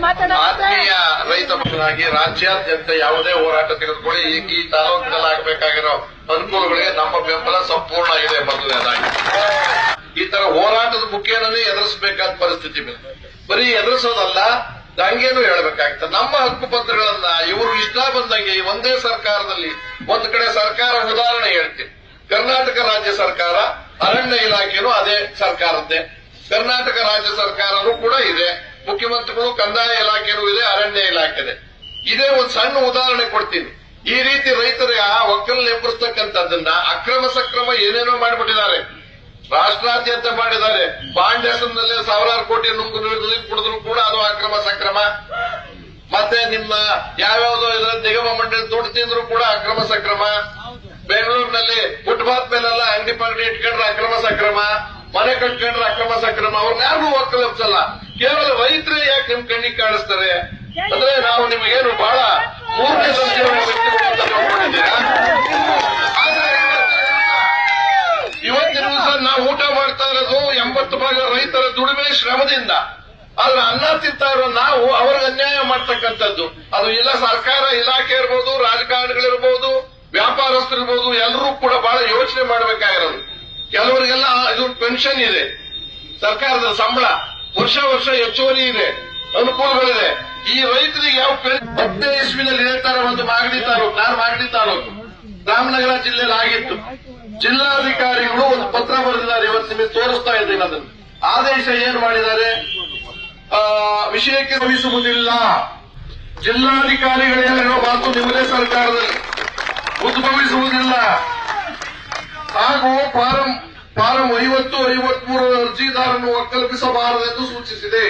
ಆತ್ಮೀಯ ರೈತ ಬಂಧುಗಳಾಗಿ ರಾಜ್ಯಾದ್ಯಂತ ಯಾವುದೇ ಹೋರಾಟ ತೆಗೆದುಕೊಳ್ಳಿ ಈ ತಾಲೂಕಿನಲ್ಲಿ ಆಗಬೇಕಾಗಿರೋ ಅನುಕೂಲಗಳಿಗೆ ನಮ್ಮ ಬೆಂಬಲ ಸಂಪೂರ್ಣ ಇದೆ. ಮೊದಲನೇದಾಗಿ ಈ ತರ ಹೋರಾಟದ ಮುಖೇನನೇ ಎದುರಿಸಬೇಕಾದ ಪರಿಸ್ಥಿತಿ ಬರೀ ಎದುರಿಸೋದಲ್ಲ, ಹಂಗೇನು ಹೇಳ್ಬೇಕಾಗ್ತದೆ. ನಮ್ಮ ಹಕ್ಕುಪತ್ರಗಳನ್ನ ಇವರು ಇಷ್ಟ ಬಂದಂಗೆ ಒಂದೇ ಸರ್ಕಾರದಲ್ಲಿ ಒಂದು ಕಡೆ ಸರ್ಕಾರ ಉದಾಹರಣೆ ಹೇಳ್ತೀನಿ. ಕರ್ನಾಟಕ ರಾಜ್ಯ ಸರ್ಕಾರ ಅರಣ್ಯ ಇಲಾಖೆನೂ ಅದೇ ಸರ್ಕಾರದ್ದೇ, ಕರ್ನಾಟಕ ರಾಜ್ಯ ಸರ್ಕಾರನೂ ಕೂಡ ಇದೆ, ಮುಖ್ಯಮಂತ್ರಿಗಳು ಕಂದಾಯ ಇಲಾಖೆನೂ ಇದೆ, ಅರಣ್ಯ ಇಲಾಖೆ ಇದೆ. ಇದೇ ಒಂದು ಸಣ್ಣ ಉದಾಹರಣೆ ಕೊಡ್ತೀನಿ. ಈ ರೀತಿ ರೈತರಿಗೆ ಒಕ್ಕಲು ಎಬ್ಬರಿಸ್ತಕ್ಕಂಥದ್ದನ್ನ ಅಕ್ರಮ ಸಕ್ರಮ ಏನೇನೋ ಮಾಡಿಬಿಟ್ಟಿದ್ದಾರೆ, ರಾಷ್ಟ್ರಾದ್ಯಂತ ಮಾಡಿದ್ದಾರೆ. ಬಾಂಡ್ ಹೆಸರಿನಲ್ಲಿ ಸಾವಿರಾರು ಕೋಟಿ ನುಂಗು ಕುಡಿದ್ರು ಕೂಡ ಅದು ಅಕ್ರಮ ಸಕ್ರಮ. ಮತ್ತೆ ನಿಮ್ಮ ಯಾವ್ಯಾವ್ದೋ ಇದರ ನಿಗಮ ಮಂಡಳಿ ದುಡ್ಡು ತಿಂದ್ರು ಕೂಡ ಅಕ್ರಮ ಸಕ್ರಮ. ಬೆಂಗಳೂರಿನಲ್ಲಿ ಫುಟ್ಪಾತ್ ಮೇಲೆಲ್ಲ ಅಂಗಡಿ ಪಂಗಡಿ ಇಟ್ಕೊಂಡ್ರೆ ಅಕ್ರಮ ಸಕ್ರಮ, ಮನೆ ಕಟ್ಕೊಂಡ್ರೆ ಅಕ್ರಮ ಸಕ್ರಮ. ಅವ್ರನ್ನ ಯಾರಿಗೂ ಒಕ್ಕಲಿಸಲ್ಲ, ಕೇವಲ ರೈತರೇ ಯಾಕೆ ನಿಮ್ ಕಣ್ಣಿಗೆ ಕಾಣಿಸ್ತಾರೆ ಅಂದ್ರೆ ನಾವು ನಿಮಗೇನು ಬಹಳ ಮೂರನೇ ದರ್ಜೆಯ ವ್ಯಕ್ತಿಗಳಿದ್ದೀರಾ. ಇವತ್ತಿನ ದಿವಸ ನಾವು ಊಟ ಮಾಡ್ತಾ ಇರೋದು 80% ರೈತರ ದುಡಿಮೆ ಶ್ರಮದಿಂದ. ಆದ್ರೆ ಅನ್ನ ತಿಂತಾ ಇರೋ ನಾವು ಅವ್ರಿಗೆ ಅನ್ಯಾಯ ಮಾಡ್ತಕ್ಕಂಥದ್ದು. ಅದು ಇಲ್ಲ ಸರ್ಕಾರ ಇಲಾಖೆ ಇರ್ಬೋದು, ರಾಜಕಾರಣಿಗಳಿರ್ಬೋದು, ವ್ಯಾಪಾರಸ್ಥರಿರ್ಬೋದು, ಎಲ್ಲರೂ ಕೂಡ ಬಹಳ ಯೋಚನೆ ಮಾಡಬೇಕಾಗಿರೋದು. ಕೆಲವರಿಗೆಲ್ಲ ಇದು ಪೆನ್ಷನ್ ಇದೆ, ಸರ್ಕಾರದ ಸಂಬಳ, ವರ್ಷ ಹೆಚ್ಚುವರಿ ಇದೆ, ಅನುಕೂಲಗಳಿದೆ. ಈ ರೈತರಿಗೆ ಯಾವ 10 ಇಸ್ವಿನಲ್ಲಿ ಹೇಳ್ತಾರೆ ಒಂದು ಮಾಗಡಿ ತಾಲೂಕು, ನಾನು ಮಾಗಡಿ ತಾಲೂಕು ರಾಮನಗರ ಜಿಲ್ಲೆಯಲ್ಲಿ ಆಗಿತ್ತು. ಜಿಲ್ಲಾಧಿಕಾರಿಗಳು ಒಂದು ಪತ್ರ ಬರೆದಿದ್ದಾರೆ, ಇವತ್ತು ನಿಮಗೆ ತೋರಿಸ್ತಾ ಇದ್ದೀನಿ ಅದನ್ನು. ಆದೇಶ ಏನು ಮಾಡಿದ್ದಾರೆ, ವಿಷಯಕ್ಕೆ ಗಮನಿಸುವುದಿಲ್ಲ. ಜಿಲ್ಲಾಧಿಕಾರಿಗಳೇ ಹೇಳೋ ಮಾತು ನಿಮ್ಮದೇ ಸರ್ಕಾರದಲ್ಲಿ ಉದ್ಭವಿಸುವುದಿಲ್ಲ. ಹಾಗೂ ಫಾರಂ 50-53 ಅರ್ಜಿದಾರನ್ನು ಒಕ್ಕಲ್ಪಿಸಬಾರದೆಂದು ಸೂಚಿಸಿದೆ.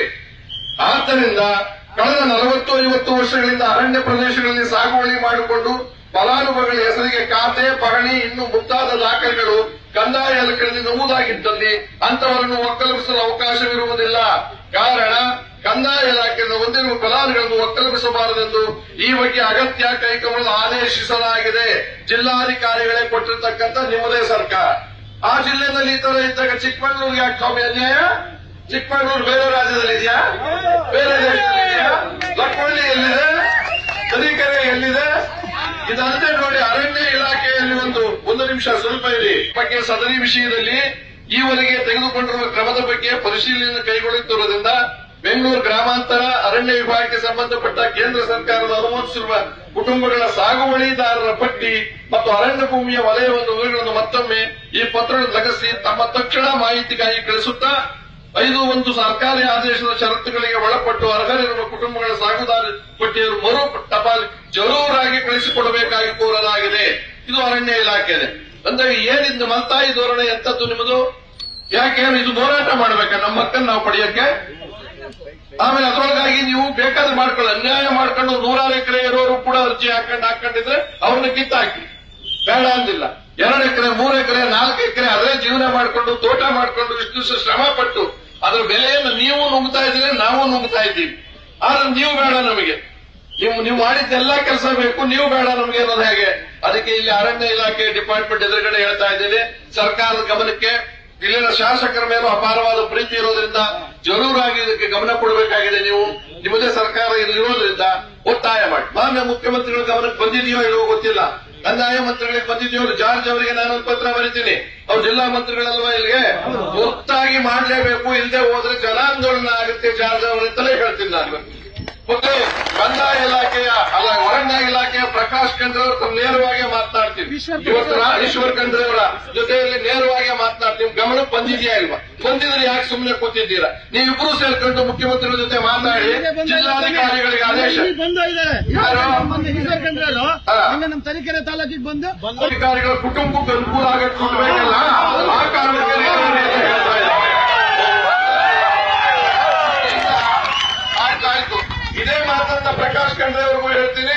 ಆದ್ದರಿಂದ ಕಳೆದ 40-50 ವರ್ಷಗಳಿಂದ ಅರಣ್ಯ ಪ್ರದೇಶಗಳಲ್ಲಿ ಸಾಗುವಳಿ ಮಾಡಿಕೊಂಡು ಫಲಾನುಭವಿಗಳ ಹೆಸರಿಗೆ ಖಾತೆ, ಪಹಣಿ ಇನ್ನು ಮುಂತಾದ ದಾಖಲೆಗಳು ಕಂದಾಯ ಇಲಾಖೆಯಲ್ಲಿ ನಮೂದಾಗಿದ್ದಲ್ಲಿ ಅಂತವರನ್ನು ಒಕ್ಕಲಿಸಲು ಅವಕಾಶವಿರುವುದಿಲ್ಲ. ಕಾರಣ ಕಂದಾಯ ಇಲಾಖೆಯಿಂದ ಹೊಂದಿರುವ ಫಲಾನುಗಳನ್ನು ಒಕ್ಕಲಿಸಬಾರದೆಂದು ಈ ಬಗ್ಗೆ ಅಗತ್ಯ ಕೈಗೊಳ್ಳಲು ಆದೇಶಿಸಲಾಗಿದೆ. ಜಿಲ್ಲಾಧಿಕಾರಿಗಳೇ ಕೊಟ್ಟಿರ್ತಕ್ಕಂಥ ನಿಮ್ಮದೇ ಸರ್ಕಾರ. ಆ ಜಿಲ್ಲೆಯಲ್ಲಿ ಈ ತರ ಇದ್ದಾಗ ಚಿಕ್ಕಮಗಳೂರಿಗೆ ಯಾಕೆ ಸ್ವಾಮಿ ಅನ್ಯಾಯ? ಚಿಕ್ಕಮಗಳೂರು ಬೇರೆ ರಾಜ್ಯದಲ್ಲಿ ಇದೆಯಾ? ಬೇರೆ ದೇಶದಲ್ಲಿ ಇದೆಯಾ? ಲಕ್ವಳ್ಳಿ ಎಲ್ಲಿದೆ? ತರೀಕೆರೆ ಎಲ್ಲಿದೆ? ಇದಲ್ಲದೆ ನೋಡಿ, ಅರಣ್ಯ ಇಲಾಖೆಯಲ್ಲಿ ಒಂದು ನಿಮಿಷ ಸ್ವಲ್ಪ ಇರಿ. ಬಗ್ಗೆ ಸದರಿ ವಿಷಯದಲ್ಲಿ ಈವರೆಗೆ ತೆಗೆದುಕೊಂಡಿರುವ ಕ್ರಮದ ಬಗ್ಗೆ ಪರಿಶೀಲನೆ ಕೈಗೊಳ್ಳುತ್ತಿರುವುದರಿಂದ ಬೆಂಗಳೂರು ಗ್ರಾಮಾಂತರ ಅರಣ್ಯ ವಿಭಾಗಕ್ಕೆ ಸಂಬಂಧಪಟ್ಟ ಕೇಂದ್ರ ಸರ್ಕಾರದ ಅನುಮೋದಿಸಿರುವ ಕುಟುಂಬಗಳ ಸಾಗುವಳಿದಾರರ ಪಟ್ಟಿ ಮತ್ತು ಅರಣ್ಯ ಭೂಮಿಯ ವಲಯವನ್ನು ವಿವರಗಳನ್ನು ಮತ್ತೊಮ್ಮೆ ಈ ಪತ್ರವನ್ನು ಲಗಸಿ ತಮ್ಮ ತಕ್ಷಣ ಮಾಹಿತಿಗಾಗಿ ಕಳಿಸುತ್ತಾ 5 ಸರ್ಕಾರಿ ಆದೇಶದ ಷರತ್ತುಗಳಿಗೆ ಒಳಪಟ್ಟು ಅರ್ಹರಿರುವ ಕುಟುಂಬಗಳ ಸಾಗುದಾರ ಪಟ್ಟಿಯನ್ನು ಮರು ಟಪಾಲ್ ಜರೂರಾಗಿ ಕಳಿಸಿಕೊಡಬೇಕಾಗಿ ಕೋರಲಾಗಿದೆ. ಇದು ಅರಣ್ಯ ಇಲಾಖೆ ಇದೆ. ಅಂದ್ರೆ ಏನಿದ್ದು ಮಲ್ತಾಯಿ ಧೋರಣೆ ಎಂತದ್ದು ನಿಮ್ಮದು? ಯಾಕೆ ಇದು ಹೋರಾಟ ಮಾಡ್ಬೇಕಾ ನಮ್ಮ ಹಕ್ಕನ್ನು ನಾವು ಪಡೆಯಕ್ಕೆ? ಆಮೇಲೆ ಅದರೊಳಗಾಗಿ ನೀವು ಬೇಕಾದ್ರೆ ಮಾಡ್ಕೊಳ್ಳಿ, ಅನ್ಯಾಯ ಮಾಡ್ಕೊಂಡು 100 ಎಕರೆ ಇರೋರು ಕೂಡ ಅರ್ಜಿ ಹಾಕೊಂಡಿದ್ರೆ ಅವ್ರನ್ನ ಕಿತ್ತಾಕಿ, ಬೇಡ ಅಂದಿಲ್ಲ. 2 ಎಕರೆ, 3 ಎಕರೆ, 4 ಎಕರೆ ಅದೇ ಜೀವನ ಮಾಡ್ಕೊಂಡು ತೋಟ ಮಾಡ್ಕೊಂಡು ಇಷ್ಟು ದಿವಸ ಶ್ರಮ ಪಟ್ಟು ಅದ್ರ ಬೆಲೆಯನ್ನು ನೀವು ನುಗ್ತಾ ಇದ್ದೀರಿ, ನಾವು ನುಗ್ತಾ ಇದ್ದೀವಿ. ಆದ್ರೆ ನೀವು ಬೇಡ ನಮಗೆ, ನೀವು ಮಾಡಿದ್ದೆಲ್ಲ ಕೆಲಸ ಬೇಕು, ನೀವು ಬೇಡ ನಮಗೆ ಅನ್ನೋದು ಹೇಗೆ? ಅದಕ್ಕೆ ಇಲ್ಲಿ ಅರಣ್ಯ ಇಲಾಖೆ ಡಿಪಾರ್ಟ್ಮೆಂಟ್ ಎದುರುಗಡೆ ಹೇಳ್ತಾ ಇದ್ದೇನೆ, ಸರ್ಕಾರದ ಗಮನಕ್ಕೆ. ಇಲ್ಲಿನ ಶಾಸಕರ ಮೇಲೂ ಅಪಾರವಾದ ಪ್ರೀತಿ ಇರೋದ್ರಿಂದ ಜರೂರಾಗಿ ಇದಕ್ಕೆ ಗಮನ ಕೊಡಬೇಕಾಗಿದೆ. ನೀವು ನಿಮ್ಮದೇ ಸರ್ಕಾರ ಇರೋದ್ರಿಂದ ಒತ್ತಾಯ ಮಾಡಿ. ಮಾನ್ಯ ಮುಖ್ಯಮಂತ್ರಿಗಳ ಗಮನಕ್ಕೆ ಬಂದಿದೆಯೋ ಇಲ್ಲವೋ ಗೊತ್ತಿಲ್ಲ, ಕಂದಾಯ ಮಂತ್ರಿಗಳಿಗೆ ಬಂದಿದೆಯೋ? ಜಾರ್ಜ್ ಅವರಿಗೆ ನಾನೊಂದು ಪತ್ರ ಬರೀತೀನಿ, ಅವ್ರು ಜಿಲ್ಲಾ ಮಂತ್ರಿಗಳಲ್ವಾ, ಇಲ್ಲಿಗೆ ಒತ್ತಾಗಿ ಮಾಡಲೇಬೇಕು, ಇಲ್ಲದೆ ಹೋದ್ರೆ ಜನಾಂದೋಲನ ಆಗುತ್ತೆ ಜಾರ್ಜ್ ಅವರಿಂದಲೇ ಹೇಳ್ತೀನಿ ನಾನು. ಮತ್ತೆ ಕಂದಾಯ ಇಲಾಖೆಯ ಅರಣ್ಯ ಇಲಾಖೆಯ ಪ್ರಕಾಶ್ ಖಂಡ್ರೆ ಅವರು ನೇರವಾಗಿ ಮಾತನಾಡ್ತೀನಿ. ಇವತ್ತು ಈಶ್ವರ್ ಖಂಡ್ರೆ ಅವರ ಜೊತೆಯಲ್ಲಿ ನೇರವಾಗಿ ಮಾತನಾಡ್ತೀನಿ. ಗಮನಕ್ಕೆ ಬಂದಿದೆಯಾ ಇಲ್ವಾ? ಬಂದಿದ್ರೆ ಯಾಕೆ ಸುಮ್ಮನೆ ಕೂತಿದ್ದೀರಾ? ನೀವಿಬ್ರು ಸೇರ್ಕೊಂಡು ಮುಖ್ಯಮಂತ್ರಿಗಳ ಜೊತೆ ಮಾತಾಡಿ ಜಿಲ್ಲಾಧಿಕಾರಿಗಳಿಗೆ ಆದೇಶ. ನಮ್ಮ ತರೀಕೆರೆ ತಾಲೂಕಿಗೆ ಬಂದು ಅಧಿಕಾರಿಗಳ ಕುಟುಂಬಕ್ಕೆ ಅನುಕೂಲ ಆಗಕ್ಕೆ ಕೊಡಬೇಕಲ್ಲ, ಆ ಕಾರಣಕ್ಕೆ ಹೇಳ್ತಾ ಇದ್ದಾರೆ. ಇದೇ ಮಾತನ್ನ ಪ್ರಕಾಶ್ ಖಂಡ್ರೆ ಅವ್ರಿಗೂ ಹೇಳ್ತೀನಿ,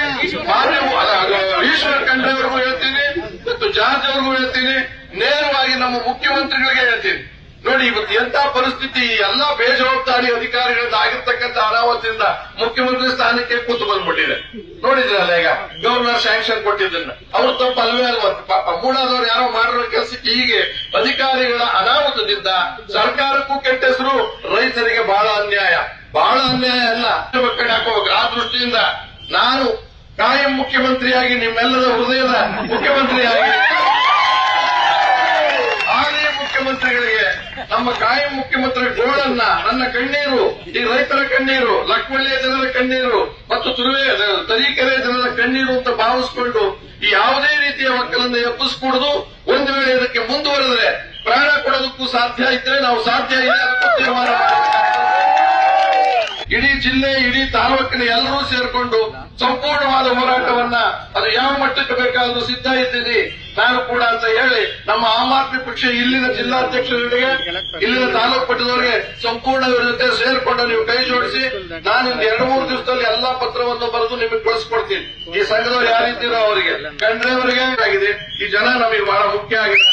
ಈಶ್ವರ್ ಖಂಡ್ರೆ ಅವ್ರಿಗೂ ಹೇಳ್ತೀನಿ, ಮತ್ತು ಜಾರ್ಜ್ ಅವ್ರಿಗೂ ಹೇಳ್ತೀನಿ, ನೇರವಾಗಿ ನಮ್ಮ ಮುಖ್ಯಮಂತ್ರಿಗಳಿಗೆ ಹೇಳ್ತೀನಿ. ನೋಡಿ ಇವತ್ತು ಎಂತ ಪರಿಸ್ಥಿತಿ, ಎಲ್ಲ ಬೇಜವಾಬ್ದಾರಿ ಅಧಿಕಾರಿಗಳಿಂದ ಆಗಿರ್ತಕ್ಕಂಥ ಅನಾಹುತದಿಂದ ಮುಖ್ಯಮಂತ್ರಿ ಸ್ಥಾನಕ್ಕೆ ಕೂತು ಬಂದ್ಬಿಟ್ಟಿದೆ. ನೋಡಿದ್ರಲ್ಲ ಈಗ ಗವರ್ನರ್ ಸ್ಯಾಂಕ್ಷನ್ ಕೊಟ್ಟಿದ್ದನ್ನ, ಅವ್ರು ತಪ್ಪು ಅಲ್ವೇ ಅಲ್ವ? ಮೂಡಾದವ್ರು ಯಾರೋ ಮಾಡಿರೋ ಕೆಲಸಕ್ಕೆ ಹೀಗೆ ಅಧಿಕಾರಿಗಳ ಅನಾಹುತದಿಂದ ಸರ್ಕಾರಕ್ಕೂ ಕೆಟ್ಟ ಹೆಸರು, ರೈತರಿಗೆ ಬಹಳ ಅನ್ಯಾಯ. ಬಹಳ ಅನ್ಯಾಯ ಅಲ್ಲ ಕಡೆ ಹಾಕೋಬೇಕು. ಆ ದೃಷ್ಟಿಯಿಂದ ನಾನು ಕಾಯಂ ಮುಖ್ಯಮಂತ್ರಿಯಾಗಿ ನಿಮ್ಮೆಲ್ಲರ ಹೃದಯದ ಮುಖ್ಯಮಂತ್ರಿಯಾಗಿ ಹಾಲಿ ಮುಖ್ಯಮಂತ್ರಿಗಳಿಗೆ ನಮ್ಮ ಕಾಯಂ ಮುಖ್ಯಮಂತ್ರಿ ಗೋಳನ್ನ ನನ್ನ ಕಣ್ಣೀರು, ಈ ರೈತರ ಕಣ್ಣೀರು, ಲಕ್ಷ್ಮಳ್ಳಿಯ ಜನರ ಕಣ್ಣೀರು ಮತ್ತು ತರೀಕೆರೆ ಜನರ ಕಣ್ಣೀರು ಅಂತ ಭಾವಿಸಿಕೊಂಡು ಈ ಯಾವುದೇ ರೀತಿಯ ಒಕ್ಕಲನ್ನು ಎಬ್ಬಿಸ್ಕೂಡುದು. ಒಂದು ವೇಳೆ ಇದಕ್ಕೆ ಮುಂದುವರೆದ್ರೆ ಪ್ರಾಣ ಕೊಡೋದಕ್ಕೂ ಸಾಧ್ಯ ಇದ್ರೆ ನಾವು ಸಾಧ್ಯ ಇಲ್ಲ ಅದಕ್ಕೂ ತೀರ್ಮಾನ ಇಡೀ ಜಿಲ್ಲೆ, ಇಡೀ ತಾಲೂಕಿನ ಎಲ್ಲರೂ ಸೇರ್ಕೊಂಡು ಸಂಪೂರ್ಣವಾದ ಹೋರಾಟವನ್ನ ಅದು ಯಾವ ಮಟ್ಟಕ್ಕೆ ಬೇಕಾದ್ರೂ ಸಿದ್ಧ ಇದ್ದೀನಿ ನಾನು ಕೂಡ ಅಂತ ಹೇಳಿ ನಮ್ಮ ಆಮ್ ಆದ್ಮಿ ಪಕ್ಷ ಇಲ್ಲಿನ ಜಿಲ್ಲಾಧ್ಯಕ್ಷರಿಗೆ, ಇಲ್ಲಿನ ತಾಲೂಕು ಮಟ್ಟದವರಿಗೆ ಸಂಪೂರ್ಣ ಇವರ ಜೊತೆ ಸೇರ್ಕೊಂಡು ನೀವು ಕೈ ಜೋಡಿಸಿ ನಾನು ಇನ್ನು 2-3 ದಿವಸದಲ್ಲಿ ಎಲ್ಲಾ ಪತ್ರವನ್ನು ಬರೆದು ನಿಮಗೆ ಕಳಿಸ್ಕೊಡ್ತೀನಿ. ಈ ಸಂಘದವರು ಯಾರಿದ್ದೀರೋ ಅವರಿಗೆ ಕಂಡ್ರೆ ಅವರಿಗೆ ಆಗಿದೆ. ಈ ಜನ ನಮಗೆ ಬಹಳ ಮುಖ್ಯ ಆಗಿದೆ.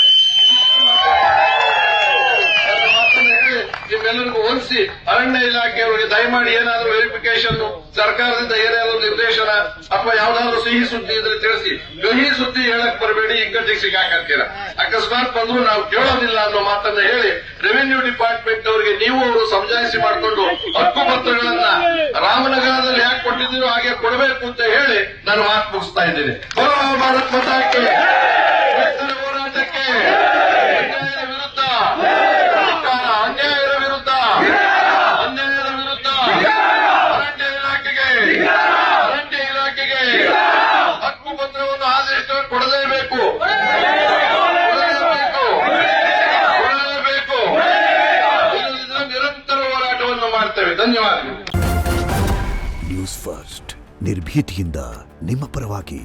ನಿಮ್ಮೆಲ್ಲರಿಗೂ ಹೋಲಿಸಿ ಅರಣ್ಯ ಇಲಾಖೆಯವರಿಗೆ ದಯಮಾಡಿ ಏನಾದರೂ ವೆರಿಫಿಕೇಶನ್ ಸರ್ಕಾರದಿಂದ ಏನಾದರೂ ನಿರ್ದೇಶನ ಅಥವಾ ಯಾವ್ದಾದ್ರು ಸಿಹಿ ಸುದ್ದಿ ಇದ್ರೆ ತಿಳಿಸಿ. ಕಹಿ ಸುದ್ದಿ ಹೇಳಕ್ ಬರಬೇಡಿ, ಇಕ್ಕಟ್ಟಿಗೆ ಸಿಕ್ಕಾಕತ್ತೀರ. ಅಕಸ್ಮಾತ್ ಬಂದ್ರು ನಾವು ಕೇಳೋದಿಲ್ಲ ಅನ್ನೋ ಮಾತನ್ನ ಹೇಳಿ ರೆವಿನ್ಯೂ ಡಿಪಾರ್ಟ್ಮೆಂಟ್ ಅವರಿಗೆ ನೀವು ಅವರು ಸಮಜಾಯಿಸಿ ಮಾಡಿಕೊಂಡು ಹಕ್ಕು ಪತ್ರಗಳನ್ನ ರಾಮನಗರದಲ್ಲಿ ಯಾಕೆ ಕೊಟ್ಟಿದ್ದೀರೋ ಹಾಗೆ ಕೊಡಬೇಕು ಅಂತ ಹೇಳಿ ನಾನು ಮಾತು ಮುಗಿಸ್ತಾ ಇದ್ದೀನಿ. ಭಾರತ್ ಮಾತಾಕ್ಕೆ ರೈತರ ಹೋರಾಟಕ್ಕೆ ಅನ್ಯಾಯದ ವಿರುದ್ಧ ಅನ್ಯಾಯದ ವಿರುದ್ಧ ಅರಣ್ಯ ಇಲಾಖೆಗೆ ಹಕ್ಕು ಪತ್ರವನ್ನು ಆದೇಶ ಕೊಡಲೇಬೇಕು. ಇಲ್ಲದಿದ್ದರೆ ನಿರಂತರ ಹೋರಾಟವನ್ನು ಮಾಡ್ತೇವೆ. ಧನ್ಯವಾದಗಳು. ನ್ಯೂಸ್ ಫಸ್ಟ್ ನಿರ್ಭೀತಿಯಿಂದ ನಿಮ್ಮ ಪರವಾಗಿ.